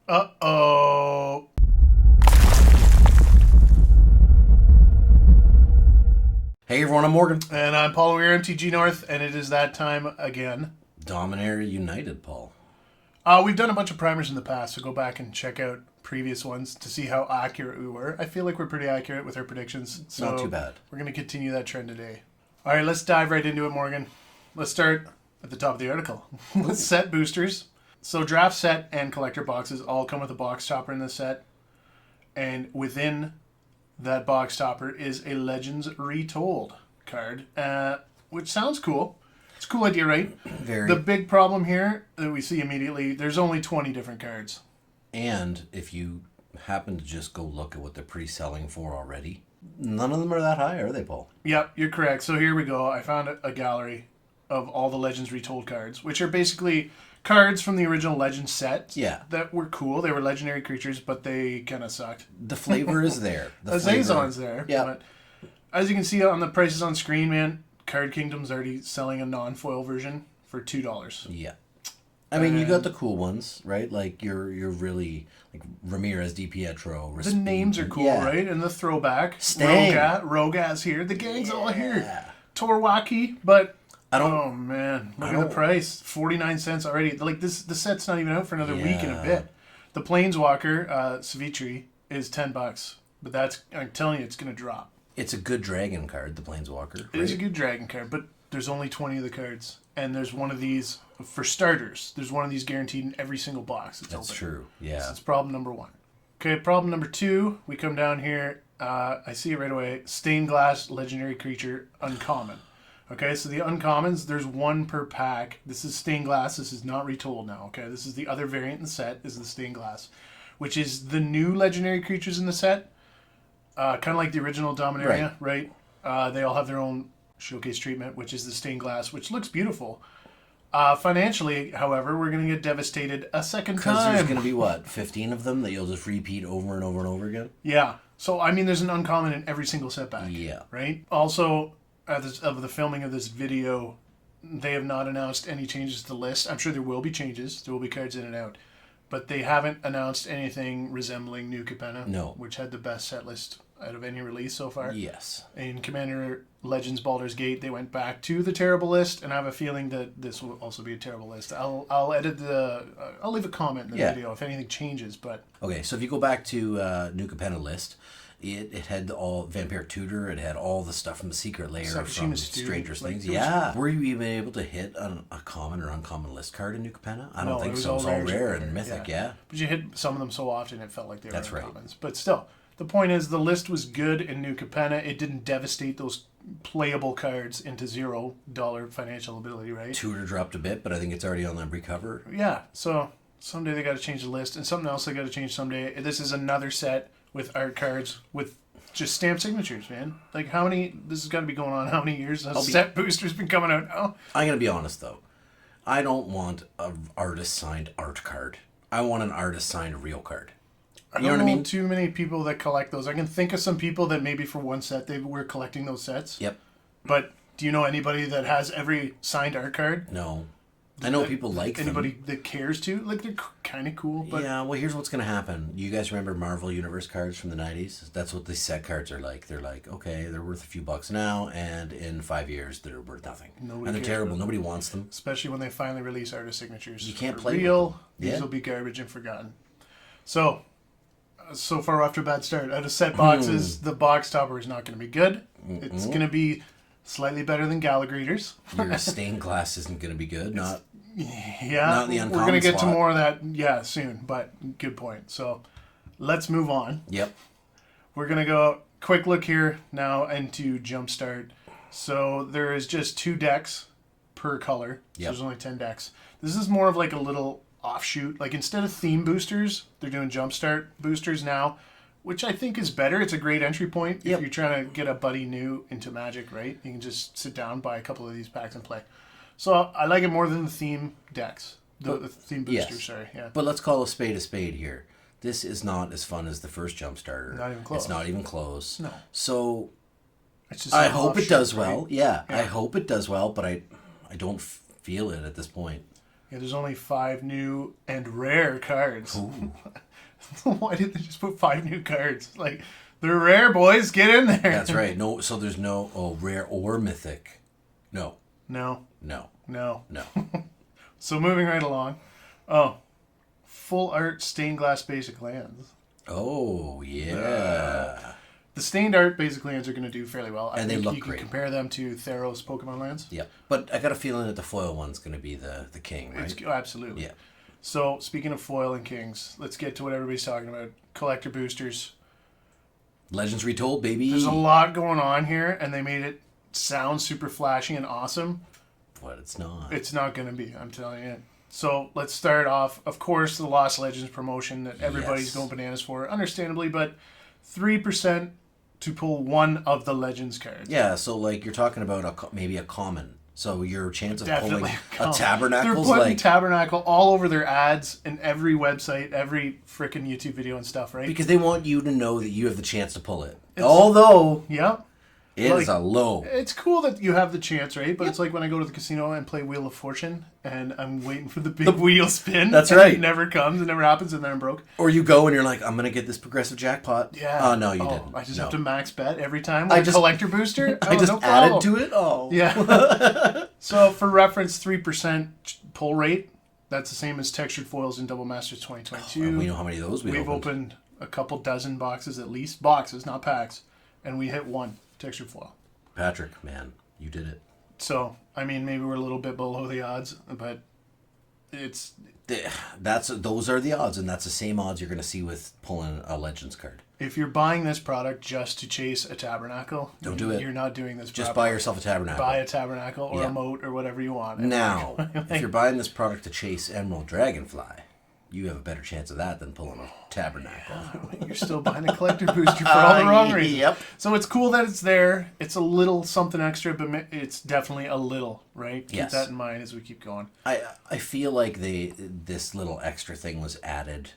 Uh-oh. Hey everyone, I'm Morgan. And I'm Paul. We're MTG North, and it is that time again. Dominaria United, Paul. We've done a bunch of primers in the past, so go back and check out previous ones to see how accurate we were. I feel like we're pretty accurate with our predictions. So Not too bad. We're going to continue that trend today. All right, let's dive right into it, Morgan. Let's start at the top of the article. Set boosters. So draft set and collector boxes all come with a box topper in the set. And within that box topper is a Legends Retold card, which sounds cool. It's a cool idea, right? Very. The big problem here that we see immediately, there's only 20 different cards. And if you happen to just go look at what they're pre-selling for already, none of them are that high, are they, Paul? Yep, you're correct. So here we go. I found a gallery of all the Legends Retold cards, which are basically cards from the original Legends set. Yeah. That were cool. They were legendary creatures, but they kind of sucked. The flavor is there. The Azazon's there. Yeah. But as you can see on the prices on screen, man, Card Kingdom's already selling a non-foil version for $2. Yeah. I mean, you got the cool ones, right? Like, you're really, like, Ramirez, DiPietro. The names are cool, yeah. right? And the throwback. Stang. Rogat's here. The gang's all here. Torwaki, but... Oh, man. Look at the price. 49 cents already. Like, the set's not even out for another week and a bit. The Planeswalker, Savitri, is $10. But I'm telling you, it's going to drop. It's a good dragon card, the Planeswalker. Right? It is a good dragon card, but there's only 20 of the cards. And there's one of these, for starters, there's one of these guaranteed in every single box. That's true, yeah. So that's problem number one. Okay, problem number two, we come down here. I see it right away. Stained Glass Legendary Creature, Uncommon. Okay, so the Uncommons, there's one per pack. This is Stained Glass. This is not Retold now, okay? This is the other variant in the set, is the Stained Glass, which is the new Legendary Creatures in the set. Kind of like the original Dominaria, right? They all have their own showcase treatment, which is the stained glass, which looks beautiful. Financially, however, we're going to get devastated a second time. Because there's going to be, what, 15 of them that you'll just repeat over and over and over again? Yeah. So, I mean, there's an uncommon in every single setback. Yeah. Right? Also, of the filming of this video, they have not announced any changes to the list. I'm sure there will be changes. There will be cards in and out. But they haven't announced anything resembling New Capenna. No. Which had the best set list out of any release so far. Yes. In Commander Legends Baldur's Gate, they went back to the terrible list, and I have a feeling that this will also be a terrible list. I'll edit I'll leave a comment in the video if anything changes, but... Okay, so if you go back to New Capenna list, it had all Vampire Tutor, it had all the stuff from the Secret Lair from Stranger Things. Yeah. Were you even able to hit a common or uncommon list card in New Capenna? I don't think so. It was all rare and mythic, yeah. But you hit some of them so often it felt like they were uncommons. Right. But still... The point is, the list was good in New Capenna. It didn't devastate those playable cards into $0 financial ability, right? Tutor dropped a bit, but I think it's already on that recover. Yeah, so someday they got to change the list, and something else they got to change someday. This is another set with art cards with just stamped signatures, man. Like, how many... This has got to be going on how many years? Set boosters been coming out now? I'm going to be honest, though. I don't want an artist-signed art card. I want an artist-signed real card. I don't know too many people that collect those. I can think of some people that maybe for one set they were collecting those sets. Yep. But do you know anybody that has every signed art card? No. I know people like anybody them. that cares to. Like, they're kind of cool. But yeah, well, here's what's going to happen. You guys remember Marvel Universe cards from the 90s? That's what these set cards are like. They're like, okay, they're worth a few bucks now, and in 5 years, they're worth nothing. And they're terrible. Nobody wants them. Especially when they finally release artist signatures. You can't play real. With them. These will be garbage and forgotten. So far off to a bad start. Out of set boxes, the box topper is not going to be good. It's going to be slightly better than Gallagher's. Your stained glass isn't going to be good. Not the uncommon we're going to get slot. to more of that, soon. But good point. So let's move on. Yep. We're going to go quick look here now into Jumpstart. So there is just 2 decks per color. So there's only 10 decks. This is more of like a little offshoot. Like, instead of theme boosters, they're doing Jumpstart boosters now, which I think is better. It's a great entry point if you're trying to get a buddy new into Magic, right? You can just sit down, buy a couple of these packs and play. So I like it more than the theme decks. The theme boosters, sorry. Yeah. But let's call a spade here. This is not as fun as the first Jumpstarter. Not even close. It's not even close. No. So It's just I hope it does right? well. Yeah, I hope it does well, but I don't feel it at this point. Yeah, there's only 5 new and rare cards. Ooh. Why did they just put 5 new cards? Like, they're rare, boys. Get in there. That's right. No, so there's no rare or mythic. No. No. No. No. No. So moving right along. Oh, full art stained glass basic lands. Oh yeah. The stained art basic lands are going to do fairly well. I And they think look you can great. compare them to Theros Pokemon lands. Yeah, but I got a feeling that the foil one's going to be the king, right? Absolutely. Yeah. So speaking of foil and kings, let's get to what everybody's talking about. Collector boosters. Legends Retold, baby. There's a lot going on here, and they made it sound super flashy and awesome. But it's not. It's not going to be, I'm telling you. So let's start off. Of course, the Lost Legends promotion that everybody's going bananas for, understandably, but 3% to pull one of the Legends cards. Yeah, so like you're talking about maybe a common. So your chance of Definitely pulling a Tabernacle is They're putting like... Tabernacle all over their ads in every website, every freaking YouTube video and stuff, right? Because they want you to know that you have the chance to pull it. Although... Yeah. It is a low. It's cool that you have the chance, right? But it's like when I go to the casino and play Wheel of Fortune, and I'm waiting for the big wheel spin. That's and right. It never comes, it never happens, and then I'm broke. Or you go and you're like, I'm going to get this progressive jackpot. Yeah. Oh, no, you didn't. I just No. have to max bet every time with a collector booster. I just no added problem. to it? Oh. Yeah. So for reference, 3% pull rate. That's the same as textured foils in Double Masters 2022. And we know how many of those We've opened a couple dozen boxes at least. Boxes, not packs. And we hit 1 textured foil. Patrick, man, you did it. So, I mean, maybe we're a little bit below the odds, but it's... Those are the odds, and that's the same odds you're going to see with pulling a Legends card. If you're buying this product just to chase a Tabernacle, don't do it. You're not doing this. Just buy yourself a Tabernacle. Buy a Tabernacle or a moat or whatever you want. Now, if you're buying this product to chase Emerald Dragonfly, you have a better chance of that than pulling a Tabernacle. You're still buying a collector booster for all the wrong reasons. Yep. So it's cool that it's there. It's a little something extra, but it's definitely a little, right? Keep that in mind as we keep going. I feel like this little extra thing was added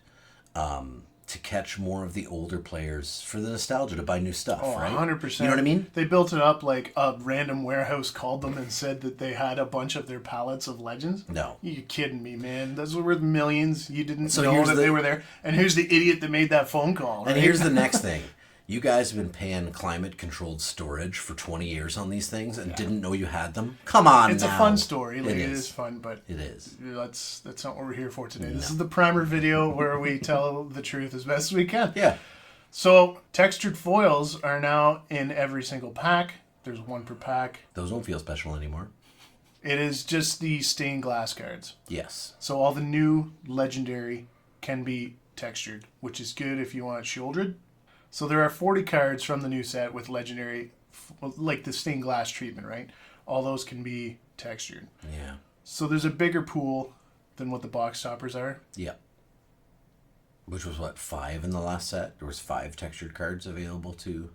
to catch more of the older players for the nostalgia to buy new stuff, right? 100%. You know what I mean? They built it up like a random warehouse called them and said that they had a bunch of their pallets of Legends. No. You kidding me, man? Those were worth millions. You didn't So know that they were there. And who's the idiot that made that phone call? And right? here's the next thing. You guys have been paying climate-controlled storage for 20 years on these things and didn't know you had them? Come on It's now. a fun story. Like, it is. is fun, but it is. That's not what we're here for today. This is the primer video where we tell the truth as best as we can. Yeah. So, textured foils are now in every single pack. There's 1 per pack. Those don't feel special anymore. It is just the stained glass cards. Yes. So all the new legendary can be textured, which is good if you want it shielded. So there are 40 cards from the new set with legendary, like the stained glass treatment, right? All those can be textured. Yeah. So there's a bigger pool than what the box toppers are. Yeah. Which was, 5 in the last set? There was 5 textured cards available to...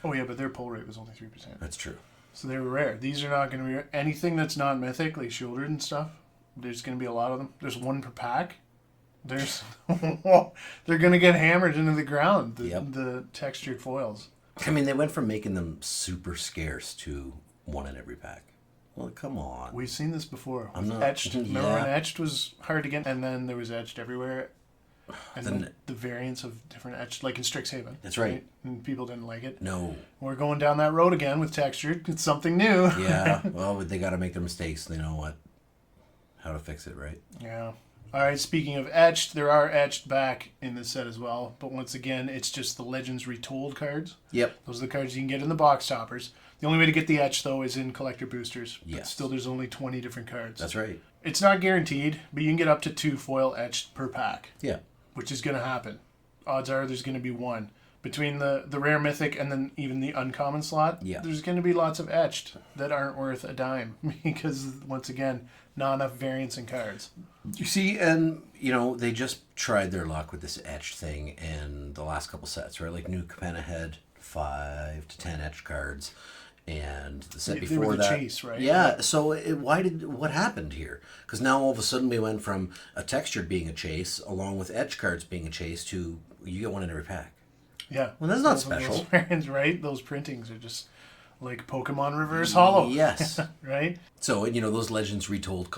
Oh yeah, but their pull rate was only 3%. That's true. So they were rare. These are not going to be rare. Anything that's not mythic, like shielded and stuff, there's going to be a lot of them. There's 1 per pack. There's they're going to get hammered into the ground, the textured foils. I mean, they went from making them super scarce to 1 in every pack. Well, come on. We've seen this before. I'm not... Etched. Remember when Etched was hard to get, and then there was Etched everywhere? And then the variants of different Etched, like in Strixhaven. That's right. And people didn't like it. No. We're going down that road again with textured. It's something new. Yeah. Well, they got to make their mistakes. They know how to fix it, right? Yeah. All right, speaking of Etched, there are Etched back in this set as well. But once again, it's just the Legends Retold cards. Yep. Those are the cards you can get in the box toppers. The only way to get the Etched, though, is in collector boosters. Yes. But still, there's only 20 different cards. That's right. It's not guaranteed, but you can get up to 2 foil Etched per pack. Yeah. Which is going to happen. Odds are there's going to be 1. Between the rare mythic and then even the uncommon slot, there's going to be lots of Etched that aren't worth a dime. Because, once again, not enough variants in cards. You see, and, they just tried their luck with this Etched thing in the last couple sets, right? Like New Capenna had 5 to 10 Etched cards. And the set before they were the that, chase, right? Yeah. So what happened here? Because now all of a sudden we went from a textured being a chase, along with Etched cards being a chase, to you get 1 in every pack. Yeah. Well, that's not special, variants, right? Those printings are just Like Pokemon Reverse Hollow. Yes. Right? So, those Legends retold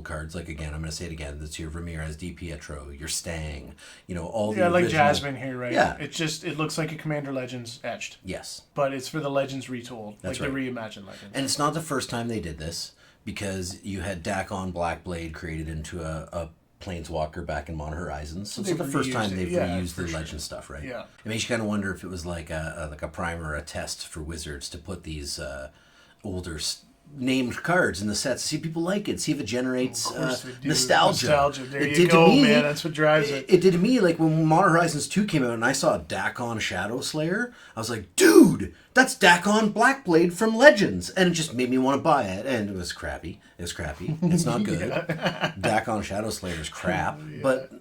cards, like, again, I'm going to say it again, that's your Ramirez, Di Pietro, your Stang, all the like original... Jasmine here, right? Yeah. It looks like a Commander Legends etched. Yes. But it's for the Legends retold. That's like right. the reimagined Legends. And it's not the first time they did this, because you had Dakon Blackblade created into a Planeswalker back in Modern Horizons. So it's not the first time they've reused the Legend stuff, right? Yeah. It makes you kind of wonder if it was like a primer or a test for Wizards to put these older named cards in the sets. See if people like it. See if it generates nostalgia. There you go, man. That's what drives it. It did to me, like when Modern Horizons 2 came out and I saw Dakon Shadow Slayer, I was like, dude, that's Dakon Blackblade from Legends. And it just made me want to buy it. And it was crappy. It's not good. Dakon Shadow Slayer is crap. But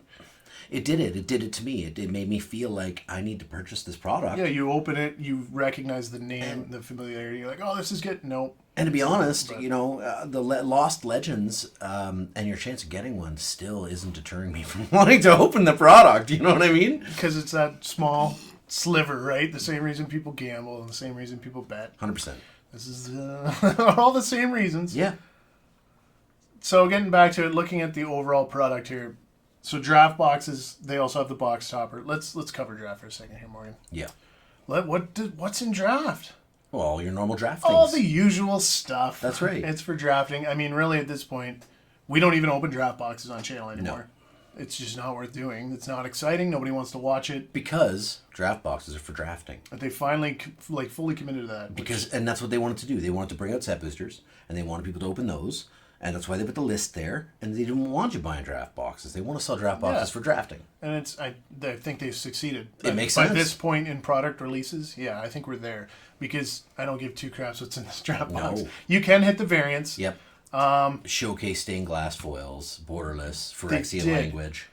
it did it. It did it to me. It made me feel like I need to purchase this product. Yeah, you open it, you recognize the name, the familiarity. You're like, oh, this is good. Nope. And to be honest, the Lost Legends and your chance of getting one still isn't deterring me from wanting to open the product. You know what I mean? Because it's that small sliver, right? The same reason people gamble and the same reason people bet. 100%. This is all the same reasons. Yeah. So getting back to it, looking at the overall product here. So draft boxes, they also have the box topper. Let's cover draft for a second here, Morgan. Yeah. What's in draft? Well, all your normal draft things. All the usual stuff. That's right. It's for drafting. I mean, really, at this point, we don't even open draft boxes on channel anymore. No. It's just not worth doing. It's not exciting. Nobody wants to watch it. Because draft boxes are for drafting. But they finally, fully committed to that. And that's what they wanted to do. They wanted to bring out set boosters, and they wanted people to open those. And that's why they put the list there. And they didn't want you buying draft boxes. They want to sell draft boxes for drafting. And I think they've succeeded. It makes sense. By this point in product releases, I think we're there. Because I don't give two craps what's in this draft box. You can hit the variants. Yep. Showcase stained glass foils, borderless, Phyrexian language.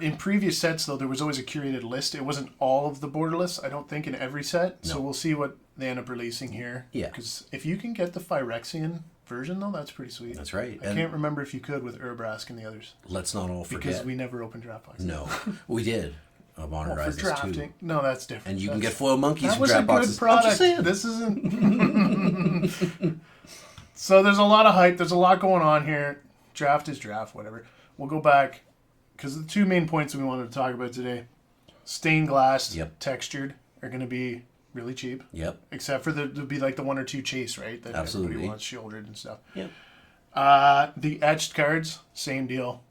In previous sets, though, there was always a curated list. It wasn't all of the borderless, I don't think, in every set. No. So we'll see what they end up releasing here. Yeah. Because if you can get the Phyrexian version, though, that's pretty sweet. That's right. I can't remember if you could with Urbrask and the others. Let's not all forget. Because we never opened draft boxes. No, we did. Modern Horizons 2. Drafting. No, that's different. And you can get foil monkeys from draft boxes. That was a good product. This isn't... So there's a lot of hype. There's a lot going on here. Draft is draft, whatever. We'll go back, because the two main points that we wanted to talk about today, stained glass, textured, are going to be really cheap. Yep. Except for there'll be like the one or two chase, right? That Absolutely. Everybody wants shouldered and stuff. Yep. The etched cards, same deal.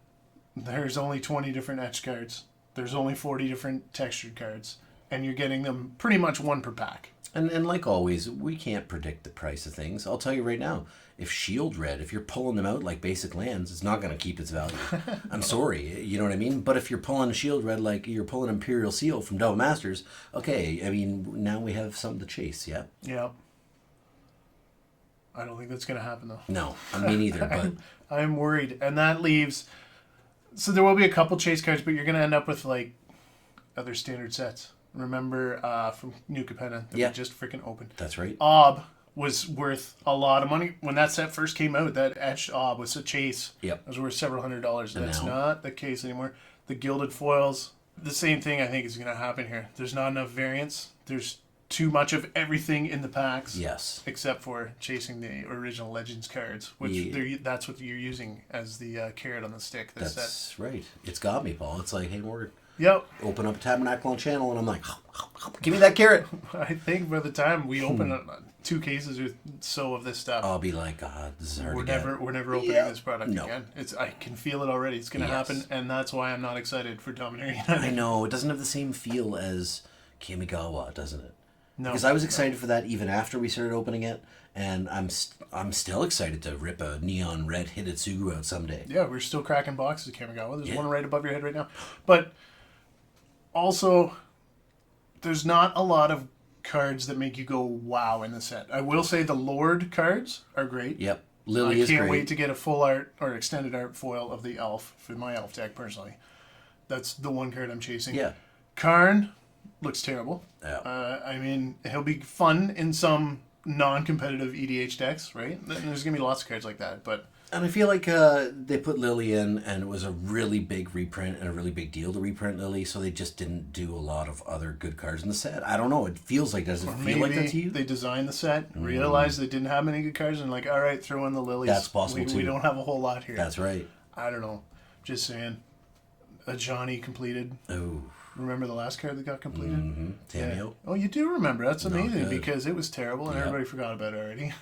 There's only 20 different etched cards. There's only 40 different textured cards. And you're getting them pretty much one per pack. And like always, we can't predict the price of things. I'll tell you right now, if Shield Red, if you're pulling them out like basic lands, it's not going to keep its value. I'm sorry, you know what I mean? But if you're pulling Shield Red like you're pulling Imperial Seal from Double Masters, okay, I mean, now we have something to chase, yeah? Yeah. I don't think that's going to happen, though. No, me neither, but... I'm worried. And that leaves... So there will be a couple chase cards, but you're going to end up with, like, other standard sets. Remember from New Capenna that we just freaking opened. That's right. Ob was worth a lot of money. When that set first came out, that etched Ob was a chase. Yep. It was worth several $100s. That's not the case anymore. The gilded foils, the same thing I think is going to happen here. There's not enough variants. There's too much of everything in the packs. Yes. Except for chasing the original Legends cards, which that's what you're using as the carrot on the stick. That's right. It's got me, Paul. It's like, hey, Morgan. Yep. Open up Tabernacle on channel, and I'm like, give me that carrot. I think by the time we open 2 cases or so of this stuff, I'll be like, God, this is hard to get. We're never opening this product again. I can feel it already. It's going to happen, and that's why I'm not excited for Dominaria United. I know. It doesn't have the same feel as Kamigawa, doesn't it? No. Because I was excited for that even after we started opening it, and I'm still excited to rip a neon red Hidetsugu out someday. Yeah, we're still cracking boxes of Kamigawa. There's one right above your head right now. But... also, there's not a lot of cards that make you go wow in the set. I will say the Lord cards are great. Yep. Lily is great. I can't wait to get a full art or extended art foil of the elf for my elf deck personally. That's the one card I'm chasing. Yeah. Karn looks terrible. Yeah. I mean, he'll be fun in some non-competitive EDH decks, right? There's going to be lots of cards like that, but And I feel like they put Lily in, and it was a really big reprint and a really big deal to reprint Lily, so they just didn't do a lot of other good cards in the set. I don't know. It feels like, does it feel like that to you? They designed the set, realized they didn't have many good cards, and like, all right, throw in the Lilies. That's possible too. We don't have a whole lot here. That's right. I don't know. Just saying. A Johnny completed. Oh. Remember the last card that got completed? Mm-hmm. Tamio. Yeah. Oh, you do remember. That's amazing because it was terrible and everybody forgot about it already.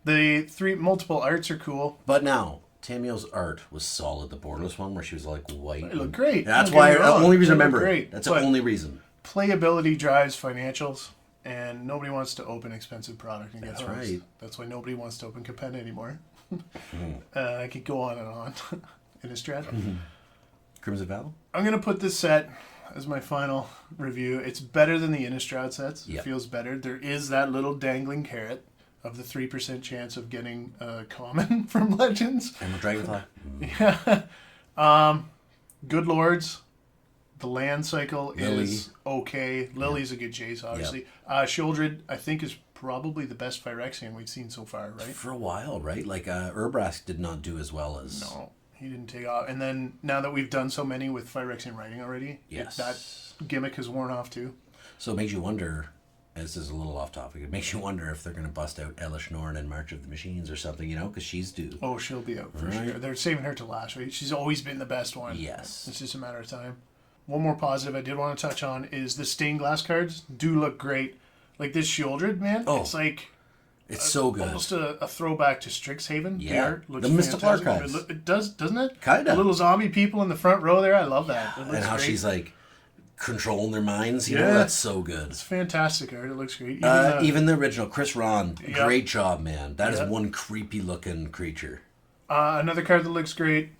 The multiple arts are cool. But now, Tamio's art was solid. The borderless one where she was like white. It looked great. That's why, the only reason I remember it. That's the only reason. Playability drives financials, and nobody wants to open expensive product and get host. That's right. That's why nobody wants to open Capenna anymore. I could go on and on. Innistrad. Crimson Vow? I'm going to put this set as my final review. It's better than the Innistrad sets. It feels better. There is that little dangling carrot of the 3% chance of getting a common from Legends. And the Dragonfly. Yeah. Good Lords. The land cycle is okay. Lily's a good chase, obviously. Shieldred, I think, is probably the best Phyrexian we've seen so far, right? For a while, right? Like, Urbrask did not do as well as... No, he didn't take off. And then, now that we've done so many with Phyrexian writing already, that gimmick has worn off too. So it makes you wonder, this is a little off topic, it makes you wonder if they're going to bust out Elish Norn in March of the Machines or something, you know, because she's due. Oh, she'll be out for sure. They're saving her to last, right? She's always been the best one. Yes. It's just a matter of time. One more positive I did want to touch on is the stained glass cards do look great. Like this Shieldred, man, it's like... It's so good. Almost a throwback to Strixhaven. Yeah. The art looks the Mystical Archives. It does, doesn't it? Kind of. The little zombie people in the front row there. I love that. It looks and how great. She's like controlling their minds. You know, that's so good. It's fantastic art. It looks great. Even the original. Chris Ron, great job, man. That is one creepy looking creature. Another card that looks great,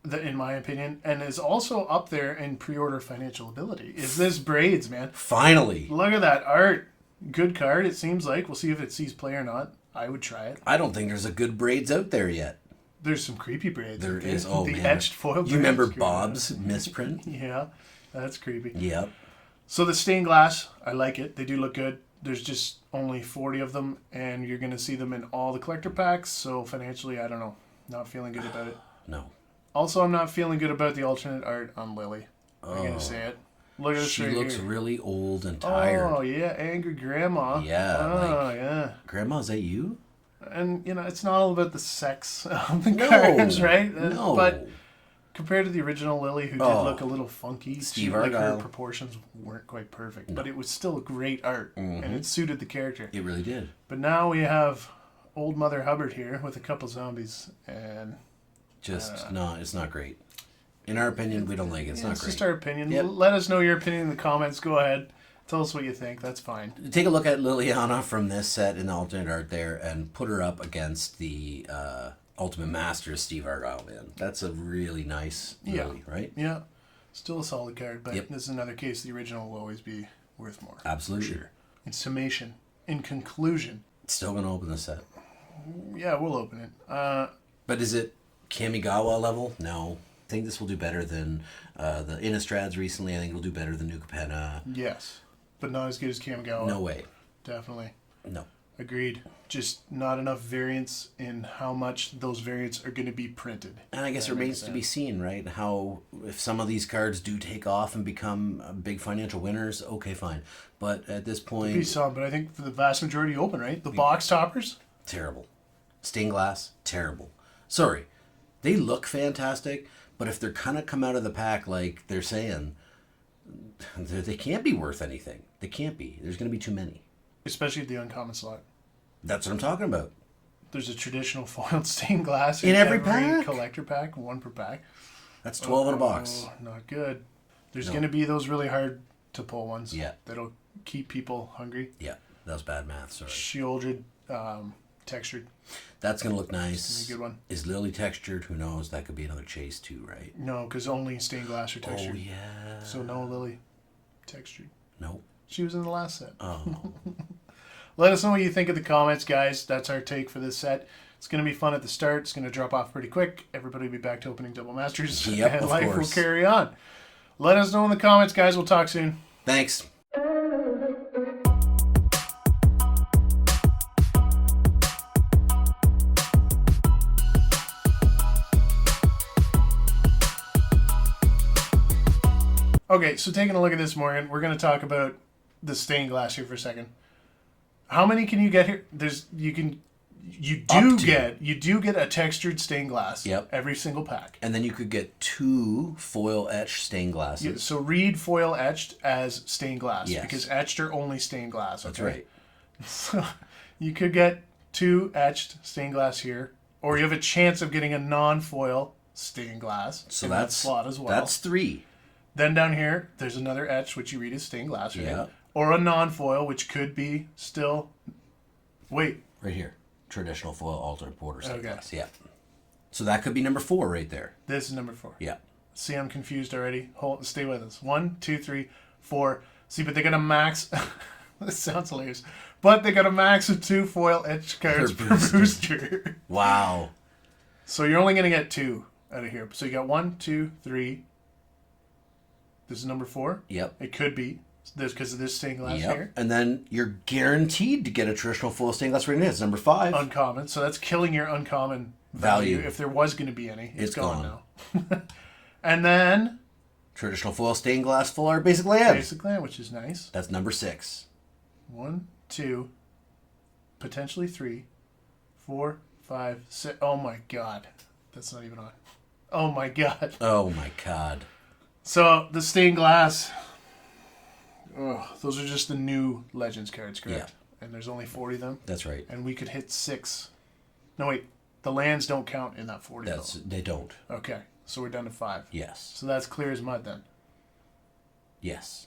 in my opinion, and is also up there in pre-order financial ability, is this Braids, man. Finally. Look at that art. Good card, it seems like. We'll see if it sees play or not. I would try it. I don't think there's a good Braids out there yet. There's some creepy Braids. There is. Oh, the man. etched foil. You remember Bob's misprint? Yeah, that's creepy. Yep. So the stained glass, I like it. They do look good. There's just only 40 of them, and you're going to see them in all the collector packs. So financially, I don't know. Not feeling good about it. No. Also, I'm not feeling good about the alternate art on Lily. I'm going to say it. Look at this She right looks here. really old and tired. Oh, yeah. Angry Grandma. Yeah. Oh, yeah. Grandma, is that you? And, you know, it's not all about the sex of the cards, right? No. But compared to the original Lily, who did look a little funky, Steve like Argyle. her proportions weren't quite perfect. But it was still great art, and it suited the character. It really did. But now we have old Mother Hubbard here with a couple zombies, and... no, it's not great. In our opinion, we don't like it. It's not it's great. Just our opinion. Yep. Let us know your opinion in the comments. Go ahead. Tell us what you think. That's fine. Take a look at Liliana from this set in the alternate art there and put her up against the Ultimate Master Steve Argyle, man. That's a really nice Lily, right? Yeah. Still a solid card, but this is another case. The original will always be worth more. Absolutely. For sure. In summation, in conclusion. Still going to open the set. Yeah, we'll open it. But is it Kamigawa level? No. I think this will do better than the Innistrads recently. I think it'll do better than New Capenna. Yes. But not as good as Kamigawa. No way. Definitely. No. Agreed. Just not enough variance in how much those variants are going to be printed. And I guess it remains to be seen, right? How, if some of these cards do take off and become big financial winners, okay, fine. But at this point... Be some, but I think for the vast majority open, right? The box toppers? Terrible. Stained glass? Terrible. Sorry. They look fantastic, but if they're kind of come out of the pack like they're saying, they can't be worth anything. They can't be. There's going to be too many. Especially the uncommon slot. That's what I'm talking about. There's a traditional foiled stained glass in every pack? Collector pack, one per pack. That's 12 in a box. Not good. There's going to be those really hard to pull ones. Yeah. That'll keep people hungry. Yeah. That was bad math, sorry. Shielded, textured. That's going to look nice. It's a good one. Is Lily textured? Who knows? That could be another chase too, right? No, because only stained glass are textured. Oh, yeah. So no Lily textured. Nope. She was in the last set. Oh. Let us know what you think in the comments, guys. That's our take for this set. It's going to be fun at the start. It's going to drop off pretty quick. Everybody will be back to opening Double Masters. Yep, and of life course. will carry on. Let us know in the comments, guys. We'll talk soon. Thanks. Okay, so taking a look at this, Morgan, we're going to talk about the stained glass here for a second. How many can you get here? You do get a textured stained glass. Yep. Every single pack. And then you could get 2 foil etched stained glasses. Yeah, so read foil etched as stained glass. Yes. Because etched are only stained glass. Okay? That's right. So you could get 2 etched stained glass here, or you have a chance of getting a non-foil stained glass So in that's that slot as well. That's 3. Then down here, there's another etch, which you read as stained glass, right? Yeah. Or a non-foil, which could be still... Wait. Right here. Traditional foil alternate border stained Okay. glass. Yeah. So that could be number 4 right there. This is number 4. Yeah. See, I'm confused already. Stay with us. 1, 2, 3, 4. See, but they got a max... This sounds hilarious. But they got a max of 2 foil etch cards per booster. Wow. So you're only going to get 2 out of here. So you got 1, 2, 3. This is number 4. Yep. It could be this because of this stained glass Yep. here. And then you're guaranteed to get a traditional foil stained glass right in it. It's number 5. Uncommon. So that's killing your uncommon value. Value. If there was going to be any. It's gone now. And then... Traditional foil stained glass full art basic land. Basic land, which is nice. That's number 6. 1, 2, potentially 3, 4, 5, 6. Oh my god. That's not even on. Oh my god. Oh my god. So the stained glass. Oh, those are just the new Legends cards, correct? Yeah. And there's only 40 of them. That's right. And we could hit 6. No, wait. The lands don't count in that 40. They don't. Okay. So we're down to 5. Yes. So that's clear as mud then. Yes.